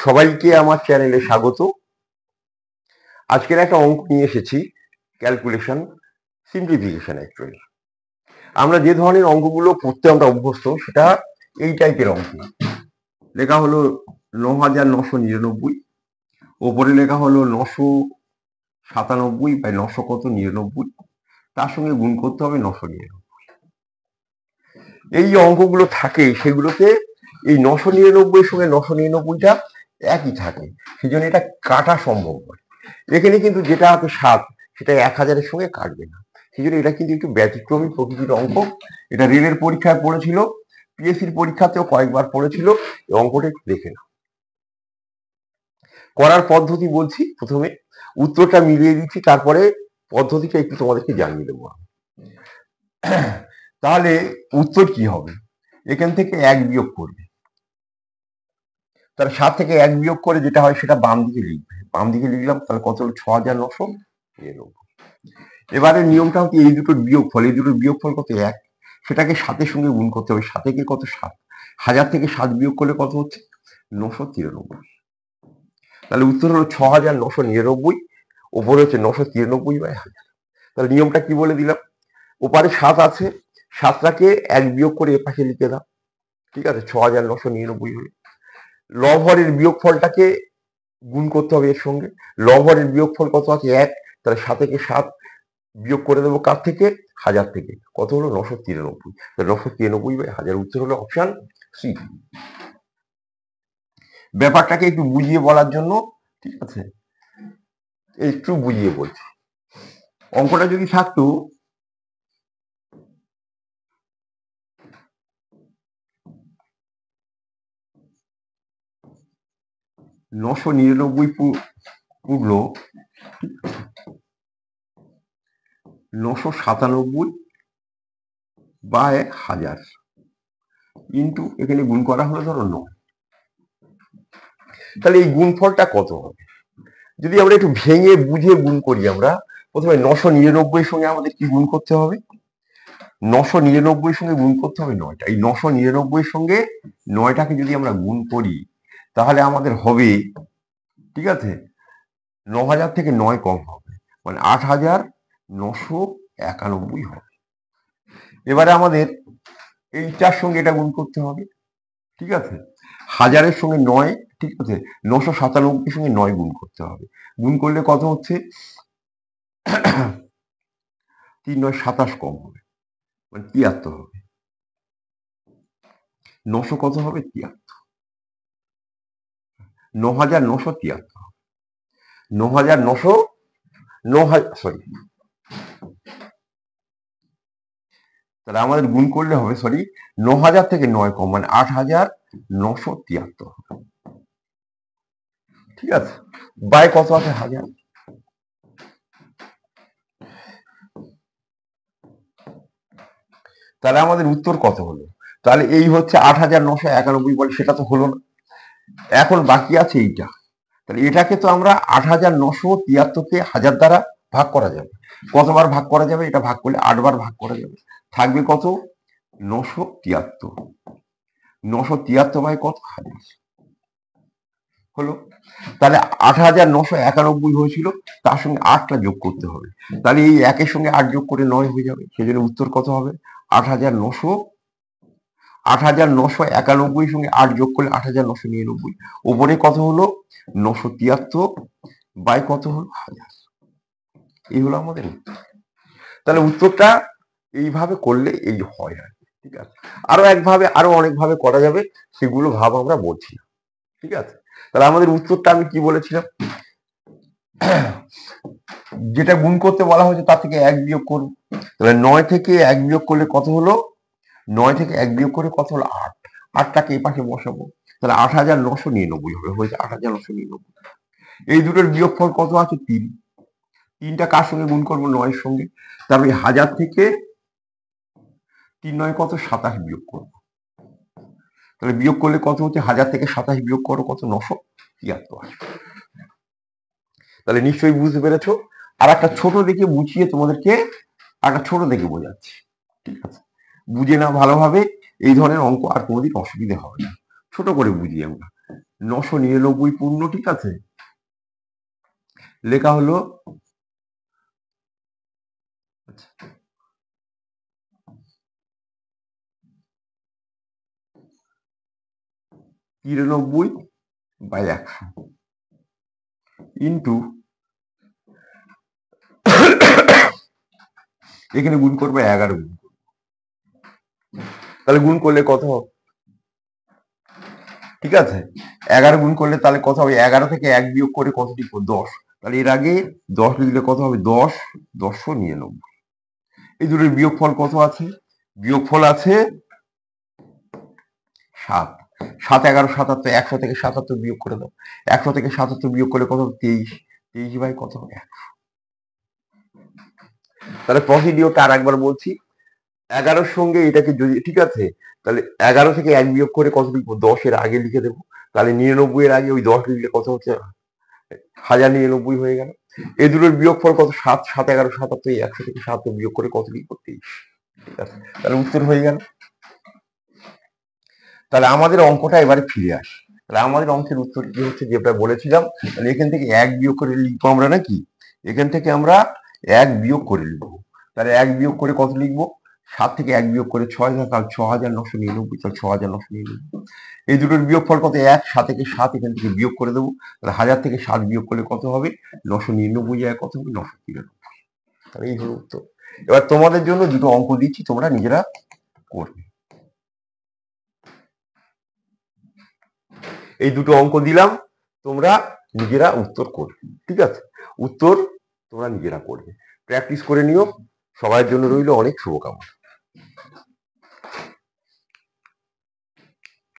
সবাইকে আমার চ্যানেলে স্বাগত। আজকের একটা অঙ্ক নিয়ে এসেছি, ক্যালকুলেশন সিম্পলিফিকেশন। অ্যাকচুয়ালি আমরা যে ধরনের অঙ্কগুলো করতে আমরা অভ্যস্ত সেটা এই টাইপের অঙ্ক। লেখা হলো ৯,৯৯৯, ওপরে লেখা হলো ৯৯৭ বাই ৯০০ কত ৯৯, তার সঙ্গে গুণ করতে হবে ৯৯৯। এই যে অঙ্কগুলো থাকে সেগুলোতে এই ৯৯৯ সঙ্গে ৯৯৯টা একই থাকে, সেই জন্য এটা কাটা সম্ভব হয়। এখানে কিন্তু যেটা আছে ৭, সেটা ১,০০০-এর সঙ্গে কাটবে না, সেই জন্য এটা কিন্তু একটু ব্যতিক্রমী প্রকৃতির অঙ্ক। এটা রেলের পরীক্ষায় পড়েছিল, পিএসসির পরীক্ষাতেও কয়েকবার পড়েছিল। এই অঙ্কটা একটু দেখে নাও। করার পদ্ধতি বলছি, প্রথমে উত্তরটা মিলিয়ে দিচ্ছি, তারপরে পদ্ধতিটা একটু তোমাদেরকে জানিয়ে দেবো। তাহলে উত্তর কি হবে? এখান থেকে ১ বিয়োগ করবে, তাহলে ৭ থেকে ১ বিয়োগ করে যেটা হয় সেটা বাম দিকে লিখবে। বাম দিকে লিখলাম, তাহলে কত হলো ৬,৯৯৯। এবারে নিয়মটা হচ্ছে এই দুটোর বিয়োগফল, এই দুটোর বিয়োগফল কত ১, সেটাকে ৭-এর সঙ্গে গুণ করতে হবে। ৭ কে কত ৭, ১,০০০ থেকে ৭ বিয়োগ করলে কত হচ্ছে ৯৯৩। তাহলে উত্তর হলো ৬,৯৯৯, ওপরে হচ্ছে ৯৯৩/১০০০। তাহলে নিয়মটা কি বলে দিলাম, ওপারে ৭ আছে, ৭টাকে ১ বিয়োগ করে এপাশে লিখে দাও, ঠিক আছে, ৬,৯৯৯ হলো। লব হরের বিয়োগফলটাকে গুণ করতে হবে এর সঙ্গে। লব হরের বিয়োগফল কত আছে ১, তাহলে ৭ থেকে ৭ বিয়োগ করে দেবো কার থেকে, ১,০০০ থেকে, কত হলো ৯৯৩। তাহলে ৯৯৩/১০০০, উত্তর হলো অপশন সি। ব্যাপারটাকে একটু বুঝিয়ে বলার জন্য, ঠিক আছে, একটু বুঝিয়ে বলছি। অঙ্কটা যদি থাকতো ৯৯৯ পুরলো ৯৯৭/১০০০ ইন্টু এখানে গুণ করা হলো ধরো ৯, তাহলে এই গুণফলটা কত হবে? যদি আমরা একটু ভেঙে বুঝে গুণ করি, আমরা প্রথমে ৯৯৯ সঙ্গে আমাদের কি গুণ করতে হবে, ৯৯৯ সঙ্গে গুণ করতে হবে ৯টা। এই ৯৯৯ সঙ্গে ৯টাকে যদি আমরা গুণ করি তাহলে আমাদের হবে, ঠিক আছে, ৯,০০০ থেকে ৯ কম হবে, মানে ৮,৯৯১ হবে। এবারে আমাদের এইটার সঙ্গে এটা গুণ করতে হবে, ঠিক আছে, ১,০০০-এর সঙ্গে ৯, ঠিক আছে, ৯৯৭-এর সঙ্গে ৯ গুণ করতে হবে। গুণ করলে কত হচ্ছে ৩-৯ = ২৭ কম হবে, মানে ৭৩ হবে। ৯০০ কত হবে ৭৩, ৯,৯৭৩, ৯,৯০০, সরি, তাহলে আমাদের গুণ করলে হবে, সরি, ৯,০০০ থেকে ৯ কম, মানে ৮,৯৭৩, ঠিক আছে, বাই কত আছে ১,০০০। তাহলে আমাদের উত্তর কত হলো? তাহলে এই হচ্ছে ৮,৯৯১ বলে, সেটা তো হলো না। এখন বাকি আছে এইটা, তাহলে এটাকে তো আমরা ৮,৯৭৩-কে ১,০০০ দ্বারা ভাগ করা যাবে। কতবার ভাগ করা যাবে? এটা ভাগ করলে ৮ বার ভাগ করা যাবে, থাকবে কত ৯৭৩। ৯৭৩ বাই কত ১,০০০ হলো। তাহলে ৮,৯৯১ হয়েছিল, তার সঙ্গে ৮টা যোগ করতে হবে, তাহলে এই ১-এর সঙ্গে ৮ যোগ করে ৯ হয়ে যাবে। সেই জন্য উত্তর কত হবে ৮,৯৯১ সঙ্গে ৮ যোগ করলে ৮,৯৯৯। ওপরে কত হলো ৯৭৩ বাই কত হলো ১,০০০। এই হলো আমাদের উত্তর। তাহলে উত্তরটা এইভাবে করলে এই হয় আর কি, ঠিক আছে। আরো একভাবে, আরো অনেকভাবে করা যাবে, সেগুলো ভাব আমরা বলছি, ঠিক আছে। তাহলে আমাদের উত্তরটা আমি কি বলেছিলাম, যেটা গুণ করতে বলা হয়েছে তার থেকে ১ বিয়োগ করব। তাহলে ৯ থেকে ১ বিয়োগ করলে কত হলো, ৯ থেকে ১ বিয়োগ করে কত হলো ৮, ৮টাকে এই পাশে বসাবো, তাহলে ৮,৯৯৯ হবে, হয়েছে ৮,৯৯৯। এই দুটোর বিয়োগফল কত আছে ৩, ৩টা কার সঙ্গে গুণ করবো ৯ এর সঙ্গে, তারপরে ১,০০০ থেকে ৩-৯ কত ২৭ বিয়োগ করবো, তাহলে বিয়োগ করলে কত হচ্ছে ১,০০০ থেকে ২৭ বিয়োগ করো কত ৯৭৩ আসবে। তাহলে নিশ্চয়ই বুঝতে পেরেছো। আর একটা ছোট দেখে বুঝিয়ে তোমাদেরকে একটা ছোট দেখে বোঝাচ্ছি, ঠিক আছে, বুঝে নাও ভালোভাবে। এই ধরনের অঙ্ক আর কোনোদিন অসুবিধে হবে না। ছোট করে বুঝি আমরা। 999 পূর্ণ, ঠিক আছে, লেখা হলো 93/100 ইন্টু এখানে গুণ করবে 11 গুণ, তাহলে গুণ করলে কত হবে, ঠিক আছে, 11 গুণ করলে তাহলে কত হবে, 11 থেকে 1 বিয়োগ করে কত লিখবো, 10, তাহলে এর আগে 10 লিখলে কত হবে, 10 1099। এই দুটোর বিয়োগফল কত আছে, বিয়োগফল আছে 7, 7 11 77, 100 থেকে 77 বিয়োগ করে দাও, 100 থেকে 77 বিয়োগ করলে কত হবে, 23, 23 বাই কত হবে, 100। তাহলে প্রসিডিওরটা আর একবার বলছি, 11-র সঙ্গে এটাকে যদি, ঠিক আছে, তাহলে 11 থেকে 1 বিয়োগ করে কত লিখবো, 10 এর আগে লিখে দেবো, তাহলে 99 এর আগে ওই 10 লিখলে কত হচ্ছে, 1099 হয়ে গেল। এই দুটোর বিয়োগফল কত, 7, 7 11 77, 100 থেকে 77 বিয়োগ করে কত লিখবো, 23, ঠিক আছে, তাহলে উত্তর হয়ে গেল। তাহলে আমাদের অঙ্কটা এবারে ফিরে আসে, তাহলে আমাদের অঙ্কের উত্তর কি হচ্ছে, যেটা বলেছিলাম, তাহলে এখান থেকে 1 বিয়োগ করে লিখবো আমরা নাকি, এখান থেকে আমরা 1 বিয়োগ করে লিখবো, তাহলে 1 বিয়োগ করে কত লিখবো, 7 থেকে 1 বিয়োগ করে 6, তাহলে 6999, তাহলে 6999। এই দুটোর বিয়োগফল কত, 1, 7 থেকে 7 এখান থেকে বিয়োগ করে দেবো, তাহলে 1000 থেকে 7 বিয়োগ করলে কত হবে, 999 যায় কত হবে, 993। তাহলে এই হলো উত্তর। এবার তোমাদের জন্য দুটো অঙ্ক দিচ্ছি, তোমরা নিজেরা করবে। এই দুটো অঙ্ক দিলাম, তোমরা নিজেরা উত্তর করবে, ঠিক আছে, উত্তর তোমরা নিজেরা করবে, প্র্যাকটিস করে নিও। সবার জন্য রইল অনেক শুভকামনা।